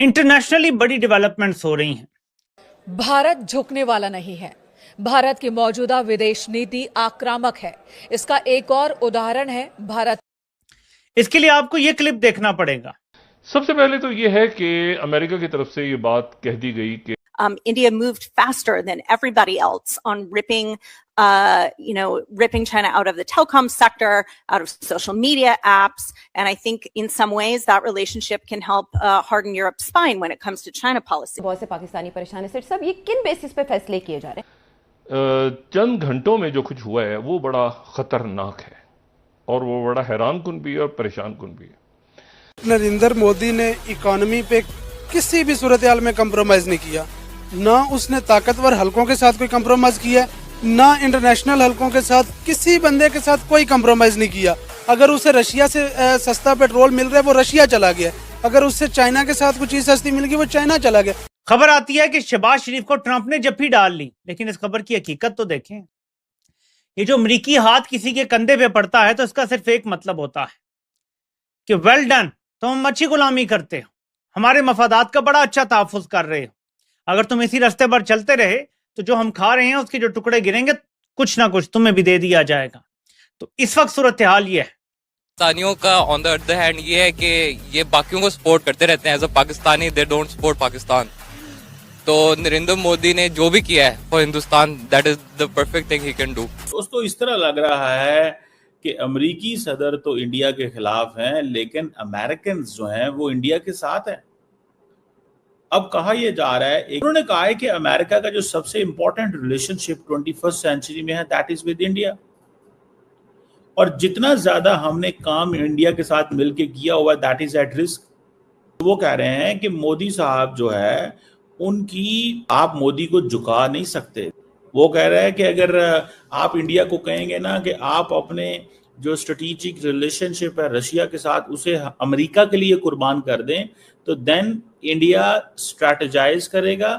Internationally बड़ी developments हो रही हैं। भारत झुकने वाला नहीं है। भारत की मौजूदा विदेश नीति आक्रामक है। इसका एक और उदाहरण है भारत। इसके लिए आपको ये क्लिप देखना पड़ेगा। सबसे पहले तो ये है कि अमेरिका की तरफ से ये बात कह दी गई कि India moved faster than everybody else on ripping China out of the telecom sector, out of social media apps. And I think in some ways that relationship can help harden Europe's spine when it comes to China policy. बहुत से पाकिस्तानी परेशान है। सब ये किन basis पे फैसले किए जा रहे हैं? चंद घंटों में जो कुछ हुआ है वो बड़ा खतरनाक है और वो बड़ा हैरान कुन भी है और परेशान कुन भी है। नरेंद्र मोदी ने इकोनॉमी पे किसी भी सूरत हाल में कंप्रोमाइज नहीं किया। ना उसने ताकतवर हलकों के साथ कोई कंप्रोमाइज किया, ना इंटरनेशनल हलकों के साथ किसी बंदे के साथ कोई कंप्रोमाइज नहीं किया। अगर उसे रशिया से सस्ता पेट्रोल मिल रहा है वो रशिया चला गया, अगर उससे चाइना के साथ कुछ चीज सस्ती मिल गई वो चाइना चला गया। खबर आती है कि शहबाज शरीफ को ट्रंप ने जप्फी डाल ली, लेकिन इस खबर की हकीकत तो देखें। ये जो अमरीकी हाथ किसी के कंधे पे पड़ता है तो इसका सिर्फ एक मतलब होता है कि वेल डन, तुम अच्छी गुलामी करते हो, हमारे मफादात का बड़ा अच्छा तहफ्फुज कर रहे हो। अगर तुम इसी रास्ते पर चलते रहे तो जो हम खा रहे हैं उसके जो टुकड़े गिरेंगे कुछ ना कुछ तुम्हें भी दे दिया जाएगा। तो इस वक्त सूरत हाल ये है। पाकिस्तानियों का ऑन द अदर हैंड ये है कि ये बाकियों को सपोर्ट करते रहते हैं। As a Pakistani they don't support Pakistan. तो नरेंद्र मोदी ने जो भी किया है for Hindustan, that is the perfect thing he can do. दोस्तों, इस तरह लग रहा है कि अमेरिकी सदर तो इंडिया के खिलाफ हैं, लेकिन अमेरिकन जो हैं वो इंडिया के साथ हैं। अब कहा यह जा रहा है, उन्होंने कहा है कि अमेरिका का जो सबसे इंपॉर्टेंट रिलेशनशिप 21st सेंचुरी में है दैट इज विद इंडिया, और जितना ज्यादा हमने काम इंडिया के साथ मिलकर किया हुआ दैट इज एट रिस्क। वो कह रहे हैं कि मोदी साहब जो है उनकी, आप मोदी को झुका नहीं सकते। वो कह रहे हैं कि अगर आप इंडिया को कहेंगे ना कि आप अपने जो स्ट्रेटेजिक रिलेशनशिप है रशिया के साथ उसे अमेरिका के लिए कुर्बान कर दें, तो देन इंडिया स्ट्रैटेजाइज करेगा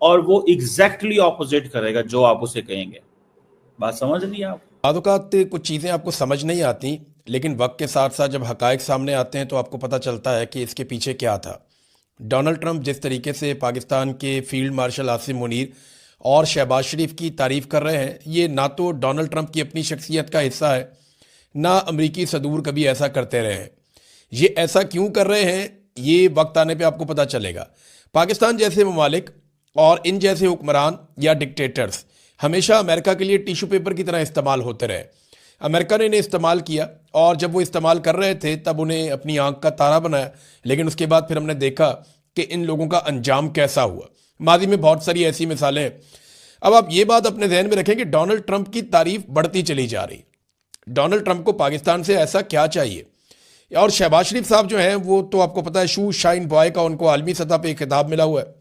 और वो एग्जैक्टली ऑपोजिट करेगा जो आप उसे कहेंगे। बात समझ रही आप? औकात कुछ चीज़ें आपको समझ नहीं आती, लेकिन वक्त के साथ साथ जब हकायक सामने आते हैं तो आपको पता चलता है कि इसके पीछे क्या था। डोनाल्ड ट्रंप जिस तरीके से पाकिस्तान के फील्ड मार्शल आसिम मुनीर और शहबाज शरीफ की तारीफ़ कर रहे हैं, ये ना तो डोनाल्ड ट्रंप की अपनी शख्सियत का हिस्सा है, ना अमरीकी सदूर कभी ऐसा करते रहे हैं। ये ऐसा क्यों कर रहे हैं ये वक्त आने पे आपको पता चलेगा। पाकिस्तान जैसे ममालिक और इन जैसे हुक्मरान या डिक्टेटर्स हमेशा अमेरिका के लिए टिश्यू पेपर की तरह इस्तेमाल होते रहे। अमेरिका ने इन्हें इस्तेमाल किया और जब वो इस्तेमाल कर रहे थे तब उन्हें अपनी आंख का तारा बनाया, लेकिन उसके बाद फिर हमने देखा कि इन लोगों का अंजाम कैसा हुआ। माजी में बहुत सारी ऐसी मिसालें हैं। अब आप ये बात अपने ध्यान में रखें कि डोनाल्ड ट्रंप की तारीफ बढ़ती चली जा रही। डोनाल्ड ट्रंप को पाकिस्तान से ऐसा क्या चाहिए? और शहबाज शरीफ साहब जो हैं वो तो आपको पता है शू शाइन बॉय का उनको आलमी सतह पे खिताब मिला हुआ है।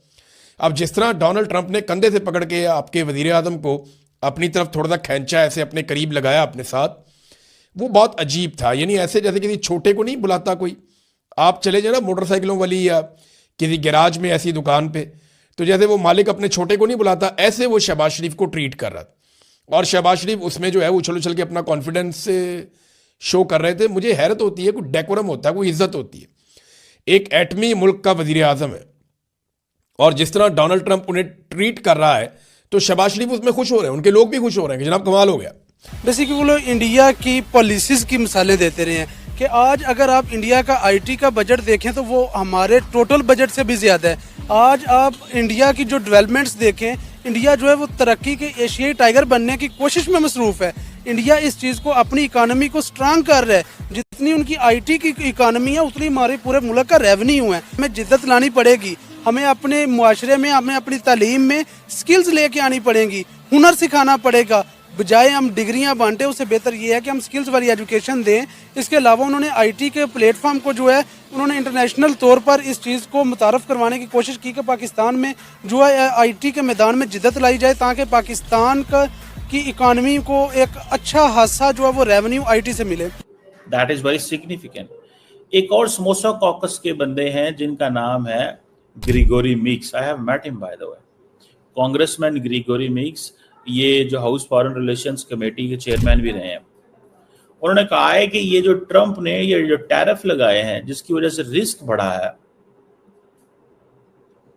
अब जिस तरह डोनाल्ड ट्रंप ने कंधे से पकड़ के आपके वजीर आजम को अपनी तरफ थोड़ा सा खींचा, ऐसे अपने करीब लगाया अपने साथ, वो बहुत अजीब था। यानी ऐसे जैसे किसी छोटे को नहीं बुलाता कोई, आप चले जाए ना मोटरसाइकिलों वाली या किसी गैराज में ऐसी दुकान पे, तो जैसे वो मालिक अपने छोटे को नहीं बुलाता, ऐसे वो शहबाज शरीफ को ट्रीट कर रहा था। और शहबाज शरीफ उसमें जो है उछल उछल के अपना कॉन्फिडेंस शो कर रहे थे। मुझे हैरत होती है, कोई डेकोरम होता है, कोई इज्जत होती है। एक एटमी मुल्क का वजीर आजम है और जिस तरह डोनाल्ड ट्रंप उन्हें ट्रीट कर रहा है तो शहबाज शरीफ उसमें खुश हो रहे हैं, उनके लोग भी खुश हो रहे हैं कि जनाब कमाल हो गया। बेसिकली वो लोग इंडिया की पॉलिसीज की मिसालें देते रहे हैं कि आज अगर आप इंडिया का आईटी का बजट देखें तो वो हमारे टोटल बजट से भी ज़्यादा है। आज आप इंडिया की जो डेवलपमेंट्स देखें, इंडिया जो है वो तरक्की के एशियाई टाइगर बनने की कोशिश में मसरूफ़ है। इंडिया इस चीज़ को, अपनी इकानमी को स्ट्रांग कर रहा है। जितनी उनकी आईटी की इकानमी है उतनी हमारे पूरे मुल्क का रेवेन्यू है। हमें जिद्दत लानी पड़ेगी, हमें अपने मुआशरे में, हमें अपनी तालीम में स्किल्स लेके आनी पड़ेंगी, हुनर सिखाना पड़ेगा। बजाय हम डिग्रियां बांटे उससे बेहतर ये है कि हम स्किल्स वाली एजुकेशन दें। इसके अलावा उन्होंने आईटी के प्लेटफॉर्म को जो है उन्होंने इंटरनेशनल तौर पर इस चीज़ को मुतारफ़ करवाने की कोशिश की कि पाकिस्तान में जो है आईटी के मैदान में जिद्दत लाई जाए ताकि पाकिस्तान की इकानमी को एक अच्छा हादसा जो है वो रेवेन्यू आईटी से मिले। That is very significant. एक और समोसा कॉकस के बंदे हैं जिनका नाम है Gregory Meeks. I have met him by the way. Congressman Gregory Meeks, ये जो हाउस फॉरेन रिलेशंस कमेटी के चेयरमैन भी रहे हैं। उन्होंने कहा है कि ये जो ट्रंप ने ये जो टैरिफ लगाए हैं जिसकी वजह से रिस्क बढ़ा है,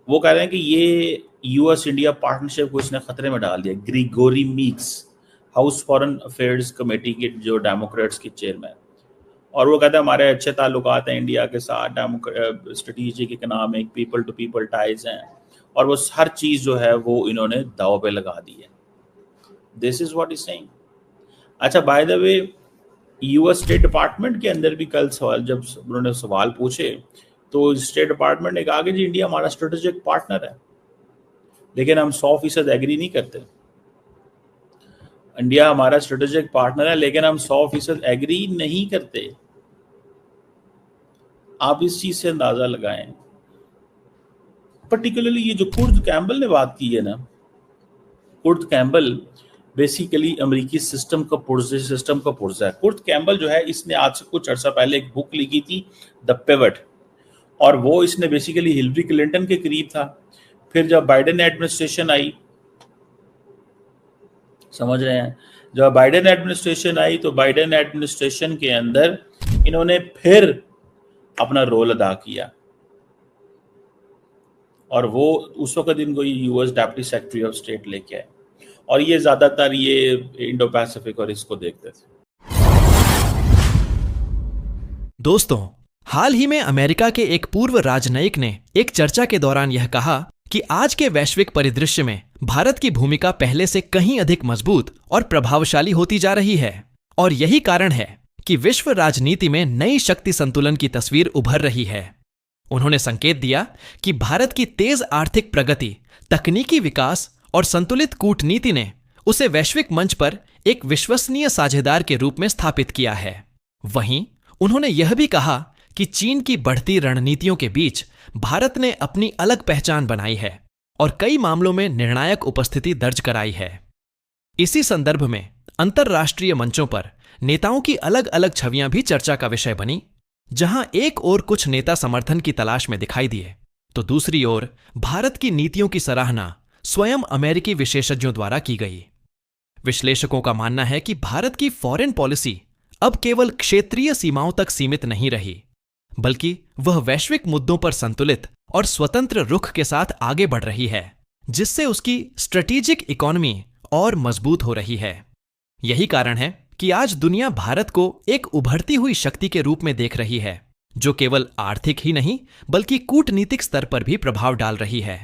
वो कह रहे हैं कि ये यूएस इंडिया पार्टनरशिप को इसने खतरे में डाल दिया। Gregory Meeks, house foreign affairs committee के जो डेमोक्रेट्स के चेयरमैन, और वो कहते हैं हमारे अच्छे ताल्लुकात हैं इंडिया के साथ, strategic economic people to people ties हैं, और वो हर चीज जो है वो इन्होंने दाव पे लगा दी है। This is what is saying. अच्छा, by the way, US State Department के अंदर भी कल सवाल, जब उन्होंने सवाल पूछे तो स्टेट डिपार्टमेंट ने कहा कि जी इंडिया हमारा स्ट्रेटेजिक पार्टनर है, लेकिन हम 100% एग्री नहीं करते। इंडिया हमारा स्ट्रेटेजिक पार्टनर है, लेकिन हम 100% एग्री नहीं करते। आप इस चीज से अंदाजा लगाएं। पर्टिकुलरली ये जो कुर्द कैम्बल ने बात की है ना, कुर्द कैम्बल बेसिकली अमेरिकी सिस्टम का पुर्जा है। कुर्द कैम्बल जो है, इसने आज से कुछ अर्सा पहले एक बुक लिखी थी, द पिवट, और वो इसने बेसिकली हिलरी क्लिंटन के करीब था। फिर जब बाइडेन एडमिनिस्ट्रेशन आई, समझ रहे हैं, जब बाइडेन एडमिनिस्ट्रेशन आई तो बाइडेन एडमिनिस्ट्रेशन के अंदर इन्होंने फिर अपना रोल अदा किया, और वो उस वक्त इनको US deputy secretary of state लेके आए, और ये ज्यादातर ये इंडो पैसिफिक और इसको देखते थे। दोस्तों, हाल ही में अमेरिका के एक पूर्व राजनयिक ने एक चर्चा के दौरान यह कहा कि आज के वैश्विक परिदृश्य में भारत की भूमिका पहले से कहीं अधिक मजबूत और प्रभावशाली होती जा रही है, और यही कारण है कि विश्व राजनीति में नई शक्ति संतुलन की तस्वीर उभर रही है। उन्होंने संकेत दिया कि भारत की तेज आर्थिक प्रगति, तकनीकी विकास और संतुलित कूटनीति ने उसे वैश्विक मंच पर एक विश्वसनीय साझेदार के रूप में स्थापित किया है। वहीं उन्होंने यह भी कहा कि चीन की बढ़ती रणनीतियों के बीच भारत ने अपनी अलग पहचान बनाई है और कई मामलों में निर्णायक उपस्थिति दर्ज कराई है। इसी संदर्भ में अंतर्राष्ट्रीय मंचों पर नेताओं की अलग अलग छवियां भी चर्चा का विषय बनी, जहां एक ओर कुछ नेता समर्थन की तलाश में दिखाई दिए, तो दूसरी ओर भारत की नीतियों की सराहना स्वयं अमेरिकी विशेषज्ञों द्वारा की गई। विश्लेषकों का मानना है कि भारत की फॉरेन पॉलिसी अब केवल क्षेत्रीय सीमाओं तक सीमित नहीं रही, बल्कि वह वैश्विक मुद्दों पर संतुलित और स्वतंत्र रुख के साथ आगे बढ़ रही है, जिससे उसकी स्ट्रेटेजिक इकोनॉमी और मजबूत हो रही है। यही कारण है कि आज दुनिया भारत को एक उभरती हुई शक्ति के रूप में देख रही है, जो केवल आर्थिक ही नहीं बल्कि कूटनीतिक स्तर पर भी प्रभाव डाल रही है।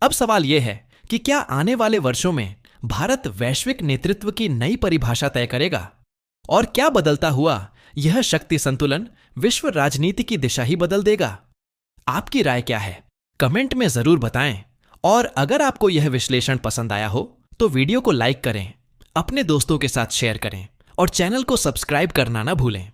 अब सवाल यह है कि क्या आने वाले वर्षों में भारत वैश्विक नेतृत्व की नई परिभाषा तय करेगा, और क्या बदलता हुआ यह शक्ति संतुलन विश्व राजनीति की दिशा ही बदल देगा? आपकी राय क्या है? कमेंट में जरूर बताएं, और अगर आपको यह विश्लेषण पसंद आया हो तो वीडियो को लाइक करें, अपने दोस्तों के साथ शेयर करें और चैनल को सब्सक्राइब करना ना भूलें।